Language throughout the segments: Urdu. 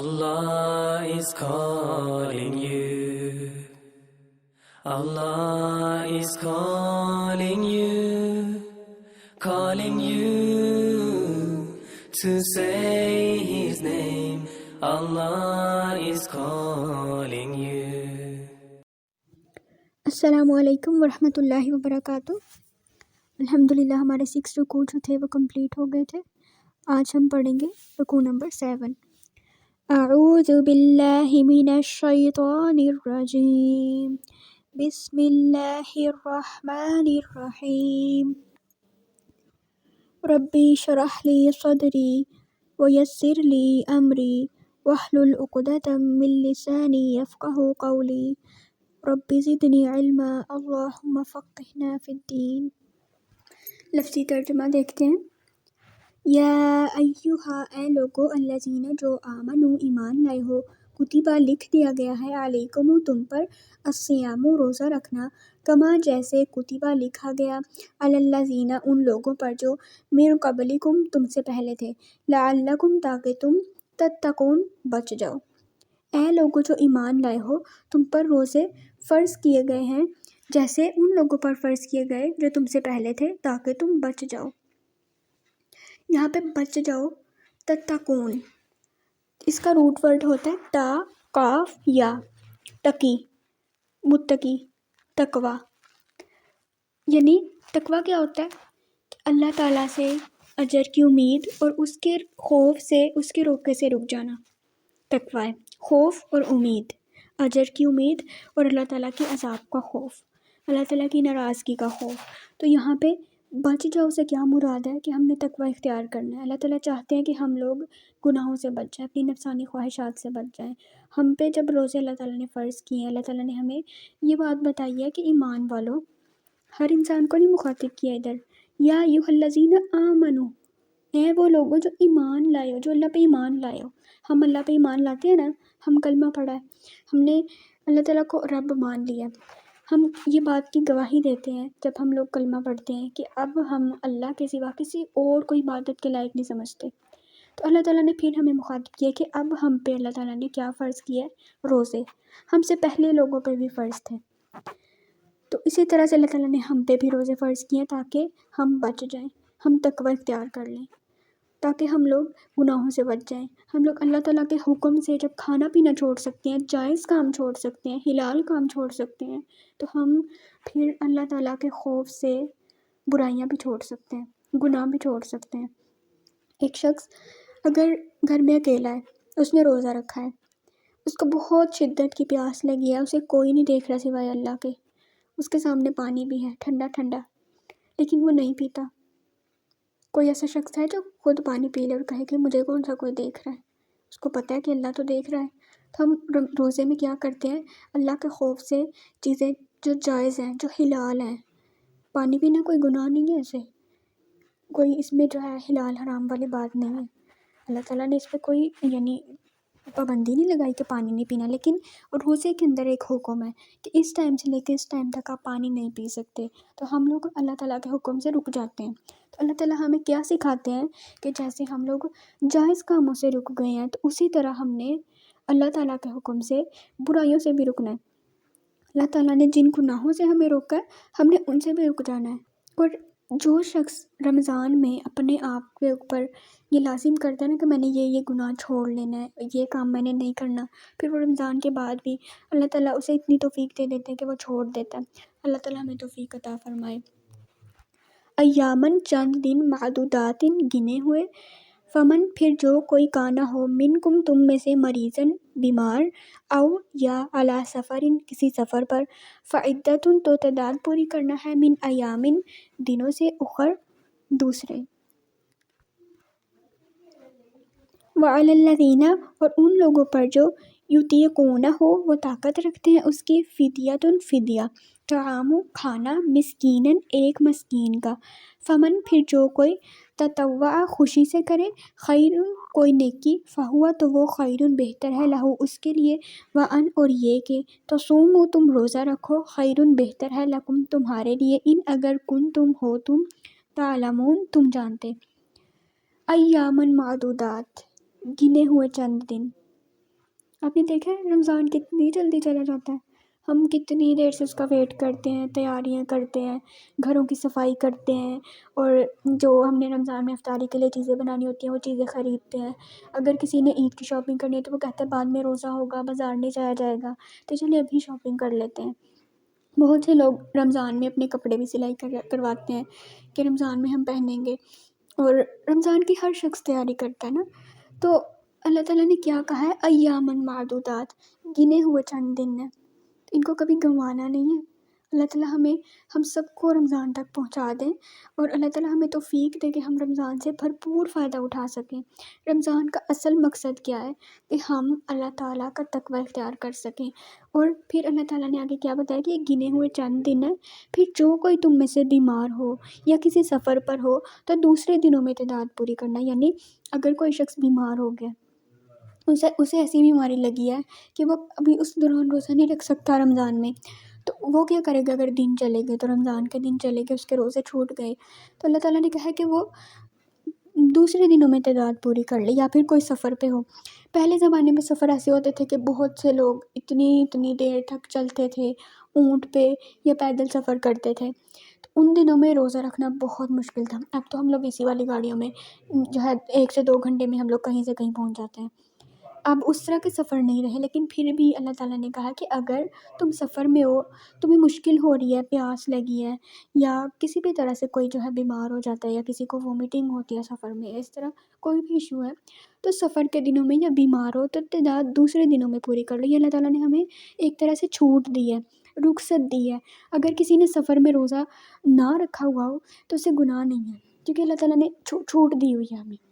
Allah is calling you. Allah is calling you, calling you to say His name. Allah is calling you. السلام علیکم ورحمۃ اللہ وبرکاتہ۔ الحمدللہ ہمارے 6 رکوع جو تھے وہ کمپلیٹ ہو گئے تھے۔ آج ہم پڑھیں گے رکوع نمبر 7۔ اعوذ باللہ من الشیطان الرجیم، بسم اللہ الرحمن الرحیم۔ ربی اشرح لی صدری ویسر لی امری واحلل عقدۃ من لسانی یفقہوا قولی، رب زدنی علما اللہم فقہنا فی الدین۔ لفظی ترجمہ دیکھتے ہیں۔ یا ایہا، اے لوگو، الذین جو آمنو، ایمان لائے ہو، کتبہ لکھ دیا گیا ہے، علیکم تم پر، الصیام روزہ رکھنا، کما جیسے کتبہ لکھا گیا، علی الذین ان لوگوں پر جو من قبلکم تم سے پہلے تھے، لعلکم تاکہ تم تتقون بچ جاؤ۔ اے لوگوں جو ایمان لائے ہو، تم پر روزے فرض کیے گئے ہیں جیسے ان لوگوں پر فرض کیے گئے جو تم سے پہلے تھے، تاکہ تم بچ جاؤ۔ یہاں پہ بچ جاؤ، تتقون، اس کا روٹ ورڈ ہوتا ہے تا قاف یا، تقی، متقی، تقوی۔ یعنی تقوی کیا ہوتا ہے؟ کہ اللہ تعالیٰ سے اجر کی امید اور اس کے خوف سے، اس کے روکے سے رک جانا تقوی ہے۔ خوف اور امید، اجر کی امید اور اللہ تعالیٰ کے عذاب کا خوف، اللہ تعالیٰ کی ناراضگی کا خوف۔ تو یہاں پہ بچ جاؤ سے کیا مراد ہے کہ ہم نے تقوی اختیار کرنا ہے۔ اللہ تعالیٰ چاہتے ہیں کہ ہم لوگ گناہوں سے بچ جائیں، اپنی نفسانی خواہشات سے بچ جائیں۔ ہم پہ جب روزے اللہ تعالیٰ نے فرض کیے ہیں، اللہ تعالیٰ نے ہمیں یہ بات بتائی ہے کہ ایمان والو، ہر انسان کو نہیں مخاطب کیا ادھر، یا ایھا الذین آمنو، اے وہ لوگوں جو ایمان لائے ہو، جو اللہ پہ ایمان لائے ہو۔ ہم اللہ پہ ایمان لاتے ہیں نا، ہم کلمہ پڑھا ہے، ہم نے اللہ تعالیٰ کو رب مان لیا، ہم یہ بات کی گواہی دیتے ہیں جب ہم لوگ کلمہ پڑھتے ہیں کہ اب ہم اللہ کے سوا کسی اور کو عبادت کے لائق نہیں سمجھتے۔ تو اللہ تعالیٰ نے پھر ہمیں مخاطب کیا کہ اب ہم پہ اللہ تعالیٰ نے کیا فرض کیا ہے؟ روزے۔ ہم سے پہلے لوگوں پہ بھی فرض تھے، تو اسی طرح سے اللہ تعالیٰ نے ہم پہ بھی روزے فرض کیے ہیں تاکہ ہم بچ جائیں، ہم تقوی اختیار کر لیں، تاکہ ہم لوگ گناہوں سے بچ جائیں۔ ہم لوگ اللہ تعالیٰ کے حکم سے جب کھانا پینا چھوڑ سکتے ہیں، جائز کام چھوڑ سکتے ہیں، حلال کام چھوڑ سکتے ہیں، تو ہم پھر اللہ تعالیٰ کے خوف سے برائیاں بھی چھوڑ سکتے ہیں، گناہ بھی چھوڑ سکتے ہیں۔ ایک شخص اگر گھر میں اکیلا ہے، اس نے روزہ رکھا ہے، اس کو بہت شدت کی پیاس لگی ہے، اسے کوئی نہیں دیکھ رہا سوائے اللہ کے، اس کے سامنے پانی بھی ہے ٹھنڈا ٹھنڈا، لیکن وہ نہیں پیتا۔ کوئی ایسا شخص ہے جو خود پانی پی لے اور کہے کہ مجھے کون سا کوئی دیکھ رہا ہے، اس کو پتہ ہے کہ اللہ تو دیکھ رہا ہے۔ تو ہم روزے میں کیا کرتے ہیں؟ اللہ کے خوف سے چیزیں جو جائز ہیں، جو حلال ہیں، پانی پینا کوئی گناہ نہیں ہے، اسے کوئی اس میں جو ہے حلال حرام والی بات نہیں ہے۔ اللہ تعالیٰ نے اس پہ کوئی یعنی پابندی نہیں لگائی کہ پانی نہیں پینا، لیکن روزے کے اندر ایک حکم ہے کہ اس ٹائم سے لے کے اس ٹائم تک آپ پانی نہیں پی سکتے، تو ہم لوگ اللہ تعالیٰ کے حکم سے رک جاتے ہیں۔ تو اللہ تعالیٰ ہمیں کیا سکھاتے ہیں کہ جیسے ہم لوگ جائز کاموں سے رک گئے ہیں، تو اسی طرح ہم نے اللہ تعالیٰ کے حکم سے برائیوں سے بھی رکنا ہے۔ اللہ تعالیٰ نے جن گناہوں سے ہمیں روکا ہے، ہم نے ان سے بھی رک جانا ہے۔ اور جو شخص رمضان میں اپنے آپ کے اوپر یہ لازم کرتا ہے نا کہ میں نے یہ گناہ چھوڑ لینا ہے، یہ کام میں نے نہیں کرنا، پھر وہ رمضان کے بعد بھی اللہ تعالیٰ اسے اتنی توفیق دے دیتے ہیں کہ وہ چھوڑ دیتا ہے۔ اللہ تعالیٰ ہمیں توفیق عطا فرمائے۔ ایامن، چند دن، معدودات، گنے ہوئے، فمن، پھر جو کوئی کانا ہو، منکم، تم میں سے، مریضن، بیمار، او یا علی سفرن، کسی سفر پر، فعدتن، تو تعداد پوری کرنا ہے، من ایامن، دنوں سے، اخر، دوسرے، وعلی الذین، اور ان لوگوں پر جو یطیقونہ، وہ طاقت رکھتے ہیں اس کی، فدیۃ، فدیہ، طعام، کھانا، مسکیناً، ایک مسکین کا، فمن، پھر جو کوئی، تطوع، خوشی سے کرے، خیر، کوئی نیکی، فہو، تو وہ، خیر، بہتر ہے، لہو، اس کے لیے، وان، اور یہ کہ، تصوموا، تم روزہ رکھو، خیر، بہتر ہے، لکم، تمہارے لیے، ان، اگر، کنتم، ہو تم، تعلمون، تم جانتے۔ ایامن معدودات، گنے ہوئے چند دن، آپ نے دیکھا ہے رمضان کتنی جلدی چلا جاتا ہے، ہم کتنی دیر سے اس کا ویٹ کرتے ہیں، تیاریاں کرتے ہیں، گھروں کی صفائی کرتے ہیں، اور جو ہم نے رمضان میں افطاری کے لیے چیزیں بنانی ہوتی ہیں وہ چیزیں خریدتے ہیں۔ اگر کسی نے عید کی شاپنگ کرنی ہے تو وہ کہتا ہے بعد میں روزہ ہوگا، بازار نہیں جایا جائے گا، تو چلیے ابھی شاپنگ کر لیتے ہیں۔ بہت سے لوگ رمضان میں اپنے کپڑے بھی سلائی کرواتے ہیں کہ رمضان میں ہم پہنیں گے، اور رمضان کی ہر شخص تیاری کرتا ہے نا۔ تو اللہ تعالیٰ نے کیا کہا ہے، ایامن معدودات، گنے ہوئے چند دن ہیں، ان کو کبھی گنوانا نہیں ہے۔ اللہ تعالیٰ ہم سب کو رمضان تک پہنچا دیں، اور اللہ تعالیٰ ہمیں توفیق دے کہ ہم رمضان سے بھرپور فائدہ اٹھا سکیں۔ رمضان کا اصل مقصد کیا ہے کہ ہم اللہ تعالیٰ کا تقوی اختیار کر سکیں، اور پھر اللہ تعالیٰ نے آگے کیا بتایا کہ یہ گنے ہوئے چند دن ہیں، پھر جو کوئی تم میں سے بیمار ہو یا کسی سفر پر ہو تو دوسرے دنوں میں تعداد پوری کرنا۔ یعنی اگر کوئی شخص بیمار ہو گیا، اسے ایسی بیماری لگی ہے کہ وہ ابھی اس دوران روزہ نہیں رکھ سکتا رمضان میں، تو وہ کیا کرے گا؟ اگر دن چلے گئے تو رمضان کے دن چلے گئے، اس کے روزے چھوٹ گئے، تو اللہ تعالیٰ نے کہا کہ وہ دوسرے دنوں میں تعداد پوری کر لے۔ یا پھر کوئی سفر پہ ہو، پہلے زمانے میں سفر ایسے ہوتے تھے کہ بہت سے لوگ اتنی دیر تک چلتے تھے، اونٹ پہ یا پیدل سفر کرتے تھے، تو ان دنوں میں روزہ رکھنا بہت مشکل تھا۔ اب تو ہم لوگ اسی والی گاڑیوں میں جو ہے 1 سے 2 گھنٹے میں ہم لوگ کہیں سے کہیں پہنچ جاتے ہیں۔ اب اس طرح کے سفر نہیں رہے، لیکن پھر بھی اللہ تعالیٰ نے کہا کہ اگر تم سفر میں ہو، تمہیں مشکل ہو رہی ہے، پیاس لگی ہے، یا کسی بھی طرح سے کوئی جو ہے بیمار ہو جاتا ہے، یا کسی کو وومیٹنگ ہوتی ہے سفر میں، اس طرح کوئی بھی ایشو ہے، تو سفر کے دنوں میں یا بیمار ہو تو تعداد دوسرے دنوں میں پوری کر لو۔ یہ اللہ تعالیٰ نے ہمیں ایک طرح سے چھوٹ دی ہے، رخصت دی ہے۔ اگر کسی نے سفر میں روزہ نہ رکھا ہوا ہو تو اسے گناہ نہیں ہے، کیونکہ اللہ تعالیٰ نے چھوٹ دی ہوئی ہے ہمیں۔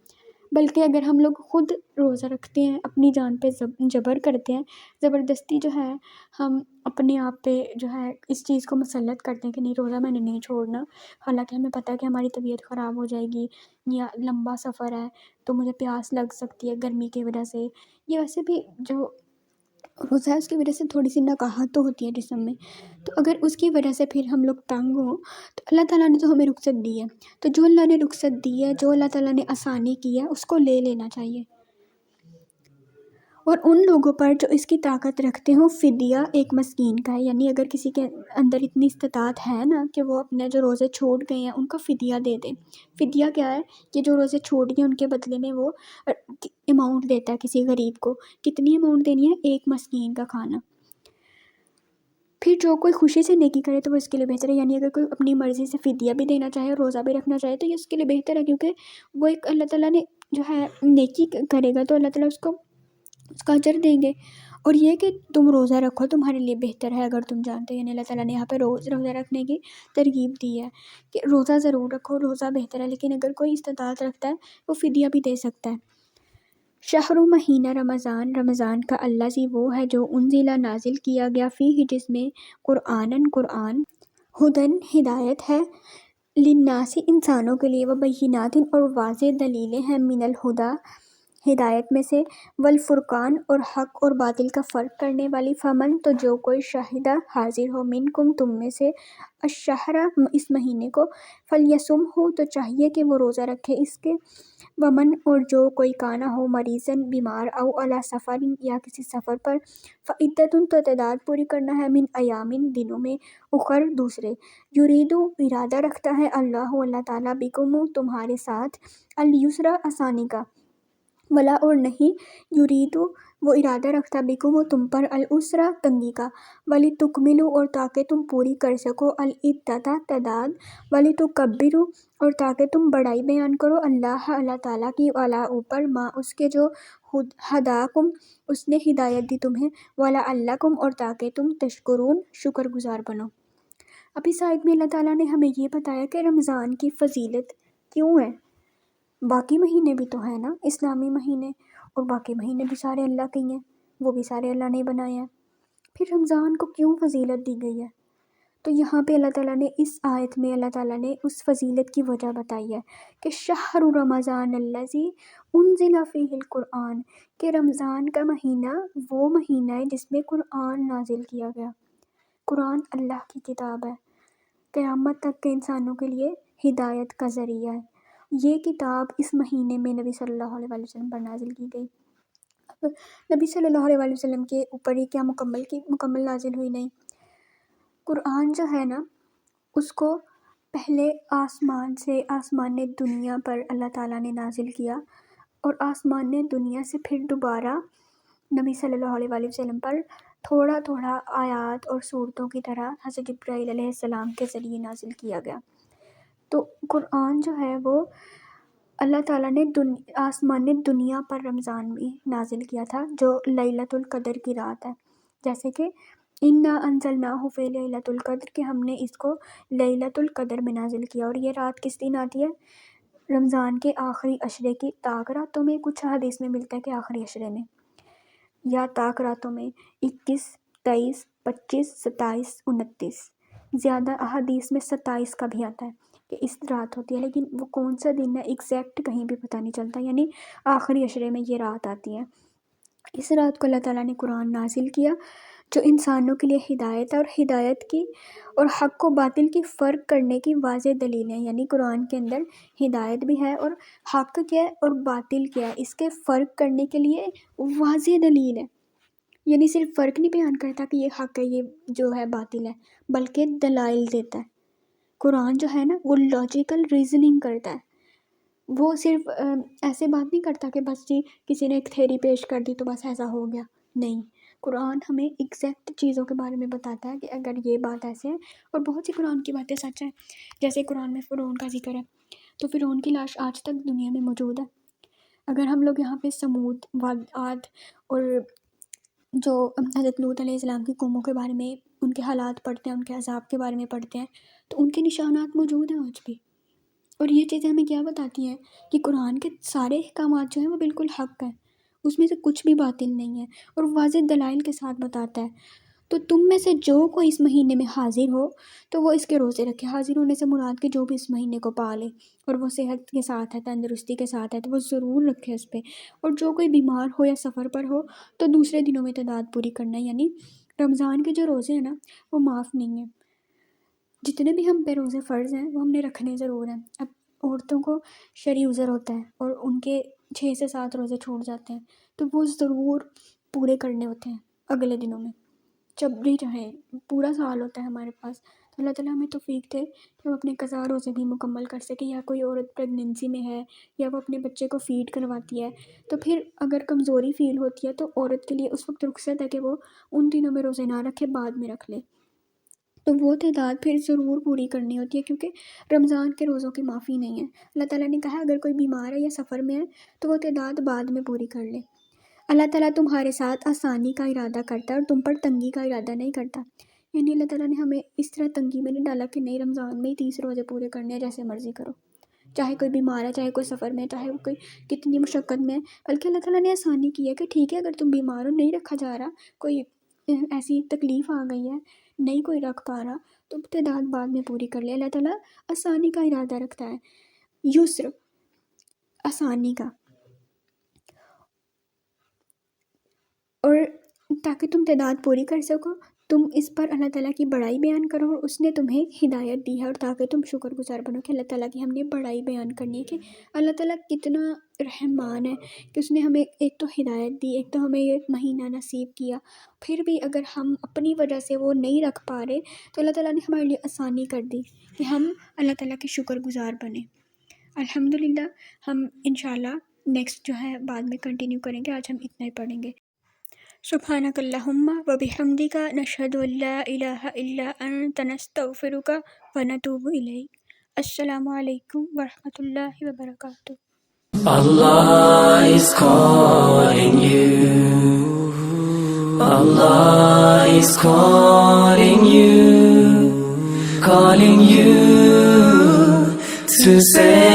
بلکہ اگر ہم لوگ خود روزہ رکھتے ہیں، اپنی جان پہ جبر کرتے ہیں، زبردستی جو ہے ہم اپنے آپ پہ جو ہے اس چیز کو مسلط کرتے ہیں کہ نہیں روزہ میں نے نہیں چھوڑنا، حالانکہ ہمیں پتہ ہے کہ ہماری طبیعت خراب ہو جائے گی، یا لمبا سفر ہے تو مجھے پیاس لگ سکتی ہے گرمی کی وجہ سے، یا ویسے بھی جو روزہ ہے اس کی وجہ سے تھوڑی سی نقاہت تو ہوتی ہے جسم میں، تو اگر اس کی وجہ سے پھر ہم لوگ تنگ ہوں تو اللہ تعالیٰ نے تو ہمیں رخصت دی ہے، تو جو اللہ نے رخصت دی ہے، جو اللہ تعالیٰ نے آسانی کی ہے، اس کو لے لینا چاہیے۔ اور ان لوگوں پر جو اس کی طاقت رکھتے ہوں، فدیہ ایک مسکین کا ہے، یعنی اگر کسی کے اندر اتنی استطاعت ہے نا کہ وہ اپنے جو روزے چھوڑ گئے ہیں ان کا فدیہ دے دیں۔ فدیہ کیا ہے کہ جو روزے چھوڑ گئے ان کے بدلے میں وہ اماؤنٹ دیتا ہے کسی غریب کو۔ کتنی اماؤنٹ دینی ہے؟ 1 مسکین کا کھانا۔ پھر جو کوئی خوشی سے نیکی کرے تو وہ اس کے لیے بہتر ہے، یعنی اگر کوئی اپنی مرضی سے فدیہ بھی دینا چاہے اور روزہ بھی رکھنا چاہے تو یہ اس کے لیے بہتر ہے، کیونکہ وہ ایک اللہ تعالیٰ نے جو ہے نیکی کرے گا تو اللہ تعالیٰ اس کا اجر دیں گے۔ اور یہ کہ تم روزہ رکھو تمہارے لیے بہتر ہے اگر تم جانتے، یعنی اللہ تعالیٰ نے یہاں پہ روزہ رکھنے کی ترغیب دی ہے کہ روزہ ضرور رکھو، روزہ بہتر ہے، لیکن اگر کوئی استطاعت رکھتا ہے وہ فدیہ بھی دے سکتا ہے۔ شہر مہینہ رمضان کا الذی وہ ہے جو انزل نازل کیا گیا فیہ جس میں قرآن ہدن ہدایت ہے، للناس انسانوں کے لیے، وبینات اور واضح دلیلیں ہیں، من الہدی ہدایت میں سے، والفرقان اور حق اور باطل کا فرق کرنے والی، فمن تو جو کوئی شاہدہ حاضر ہو، منکم تم میں سے، الشہر اس مہینے کو، فلیصم ہو تو چاہیے کہ وہ روزہ رکھے اس کے، ومن اور جو کوئی کانا ہو مریضن بیمار، او علی سفر یا کسی سفر پر، فعدت تو تعداد پوری کرنا ہے، من ایامن دنوں میں، اخر دوسرے، یریدو ارادہ رکھتا ہے اللہ تعالیٰ بکم تمہارے ساتھ، الیسر آسانی کا، ولا اور نہیں، یریدو وہ ارادہ رکھتا بکم تم پر، العسر تنگی کا، ولتکملوا اور تاکہ تم پوری کر سکو، العدۃ تعداد، ولتکبروا اور تاکہ تم بڑائی بیان کرو، اللہ تعالیٰ کی، علی اوپر، ما اس کے جو ہداکم اس نے ہدایت دی تمہیں، ولعلکم اور تاکہ تم تشکرون شکر گزار بنو۔ اب اس آیت میں اللہ تعالیٰ نے ہمیں یہ بتایا کہ رمضان کی فضیلت کیوں ہے۔ باقی مہینے بھی تو ہیں نا اسلامی مہینے، اور باقی مہینے بھی سارے اللہ کے ہی ہیں، وہ بھی سارے اللہ نے بنائے ہیں، پھر رمضان کو کیوں فضیلت دی گئی ہے؟ تو یہاں پہ اللہ تعالیٰ نے اس آیت میں اللہ تعالیٰ نے اس فضیلت کی وجہ بتائی ہے کہ شہر رمضان الذی انزل فیہ القرآن، کہ رمضان کا مہینہ وہ مہینہ ہے جس میں قرآن نازل کیا گیا۔ قرآن اللہ کی کتاب ہے، قیامت تک کے انسانوں کے لیے ہدایت کا ذریعہ ہے۔ یہ کتاب اس مہینے میں نبی صلی اللہ علیہ وسلم پر نازل کی گئی۔ نبی صلی اللہ علیہ وسلم کے اوپر ہی کیا مکمل نازل ہوئی؟ نہیں، قرآن جو ہے نا اس کو پہلے آسمان دنیا پر اللہ تعالیٰ نے نازل کیا، اور آسمان دنیا سے پھر دوبارہ نبی صلی اللہ علیہ وسلم پر تھوڑا تھوڑا آیات اور صورتوں کی طرح حضرت جبرائیل علیہ السلام کے ذریعے نازل کیا گیا۔ تو قرآن جو ہے وہ اللہ تعالیٰ نے آسمان دنیا پر رمضان میں نازل کیا تھا، جو لیلۃ القدر کی رات ہے، جیسے کہ انا انزلناہ فی لیلۃ القدر، کہ ہم نے اس کو لیلۃ القدر میں نازل کیا، اور یہ رات کس دن آتی ہے؟ رمضان کے آخری عشرے کی طاق راتوں میں۔ کچھ حدیث میں ملتا ہے کہ آخری عشرے میں یا طاق راتوں میں 21، 23، 25، 27، 29، زیادہ احادیث میں 27 کا بھی آتا ہے کہ اس رات ہوتی ہے، لیکن وہ کون سا دن ہے ایگزیکٹ کہیں بھی پتہ نہیں چلتا، یعنی آخری عشرے میں یہ رات آتی ہے۔ اس رات کو اللہ تعالیٰ نے قرآن نازل کیا، جو انسانوں کے لیے ہدایت ہے، اور ہدایت کی اور حق و باطل کی فرق کرنے کی واضح دلیل ہے، یعنی قرآن کے اندر ہدایت بھی ہے اور حق کیا ہے اور باطل کیا ہے، اس کے فرق کرنے کے لیے واضح دلیل ہے، یعنی صرف فرق نہیں بیان کرتا کہ یہ حق ہے یہ جو ہے باطل ہے، بلکہ دلائل دیتا ہے۔ قرآن جو ہے نا وہ لاجیکل ریزننگ کرتا ہے، وہ صرف ایسے بات نہیں کرتا کہ بس جی کسی نے ایک تھیوری پیش کر دی تو بس ایسا ہو گیا، نہیں، قرآن ہمیں ایگزیکٹ چیزوں کے بارے میں بتاتا ہے کہ اگر یہ بات ایسے ہے، اور بہت سی قرآن کی باتیں سچ ہیں، جیسے قرآن میں فرعون کا ذکر ہے، تو فرعون کی لاش آج تک دنیا میں موجود ہے۔ اگر ہم لوگ یہاں پہ سمود، عاد اور جو حضرت لوط علیہ السلام کی قوموں کے بارے میں ان کے حالات پڑھتے ہیں، ان کے عذاب کے بارے میں پڑھتے ہیں، تو ان کے نشانات موجود ہیں آج بھی، اور یہ چیزیں ہمیں کیا بتاتی ہیں کہ قرآن کے سارے احکامات جو ہیں وہ بالکل حق ہیں، اس میں سے کچھ بھی باطل نہیں ہے، اور واضح دلائل کے ساتھ بتاتا ہے۔ تو تم میں سے جو کوئی اس مہینے میں حاضر ہو تو وہ اس کے روزے رکھے۔ حاضر ہونے سے مراد کہ جو بھی اس مہینے کو پالے اور وہ صحت کے ساتھ ہے، تندرستی کے ساتھ ہے، تو وہ ضرور رکھے اس پہ، اور جو کوئی بیمار ہو یا سفر پر ہو تو دوسرے دنوں میں تعداد پوری کرنا ہے، یعنی رمضان کے جو روزے ہیں نا وہ معاف نہیں ہیں، جتنے بھی ہم پہ روزے فرض ہیں وہ ہم نے رکھنے ضرور ہیں۔ اب عورتوں کو شرعی عذر ہوتا ہے اور ان کے 6 سے 7 روزے چھوٹ جاتے ہیں، تو وہ ضرور پورے کرنے ہوتے ہیں اگلے دنوں میں، جب بھی رہیں، پورا سال ہوتا ہے ہمارے پاس، تو اللہ تعالیٰ ہمیں توفیق دے کہ ہم اپنے قضا روزے بھی مکمل کر سکیں، یا کوئی عورت پریگننسی میں ہے یا وہ اپنے بچے کو فیڈ کرواتی ہے، تو پھر اگر کمزوری فیل ہوتی ہے تو عورت کے لیے اس وقت رخصت ہے کہ وہ ان دنوں میں روزے نہ رکھے، بعد میں رکھ لے، تو وہ تعداد پھر ضرور پوری کرنی ہوتی ہے، کیونکہ رمضان کے روزوں کی معافی نہیں ہے۔ اللہ تعالیٰ نے کہا اگر کوئی بیمار ہے یا سفر میں ہے تو وہ تعداد بعد میں پوری کر لے۔ اللہ تعالیٰ تمہارے ساتھ آسانی کا ارادہ کرتا ہے اور تم پر تنگی کا ارادہ نہیں کرتا، یعنی اللہ تعالیٰ نے ہمیں اس طرح تنگی میں نہیں ڈالا کہ نہیں رمضان میں ہی 30 روزے پورے کرنے ہیں، جیسے مرضی کرو، چاہے کوئی بیمار ہے، چاہے کوئی سفر میں ہے، چاہے وہ کوئی کتنی مشقت میں ہے، بلکہ اللہ تعالیٰ نے آسانی کی ہے کہ ٹھیک ہے اگر تم بیمار ہو، نہیں رکھا جا رہا، کوئی ایسی تکلیف آ گئی ہے، نہیں کوئی رکھ پا رہا، تو تعداد بعد میں پوری کر لے۔ اللہ تعالیٰ آسانی کا ارادہ رکھتا ہے، یسر، آسانی کا، اور تاکہ تم تعداد پوری کر سکو تم اس پر اللہ تعالیٰ کی بڑائی بیان کرو، اور اس نے تمہیں ہدایت دی ہے، اور تاکہ تم شکر گزار بنو کہ اللہ تعالیٰ کی ہم نے بڑائی بیان کرنی ہے کہ اللہ تعالیٰ کتنا رحمان ہے کہ اس نے ہمیں ایک تو ہدایت دی، ایک تو ہمیں یہ مہینہ نصیب کیا، پھر بھی اگر ہم اپنی وجہ سے وہ نہیں رکھ پا رہے تو اللہ تعالیٰ نے ہمارے لیے آسانی کر دی کہ ہم اللہ تعالیٰ کے شکر گزار بنیں۔ الحمدللہ، ہم انشاءاللہ نیکسٹ جو ہے بعد میں کنٹینیو کریں گے، آج ہم اتنا ہی پڑھیں گے۔ سبحانک اللہم و بحمدک، نشہد ان لا الہ الا انت، نستغفرک و نتوب الیک۔ السلام علیکم ورحمۃ اللہ وبرکاتہ۔ Allah is calling you. Allah is calling you. Calling you to say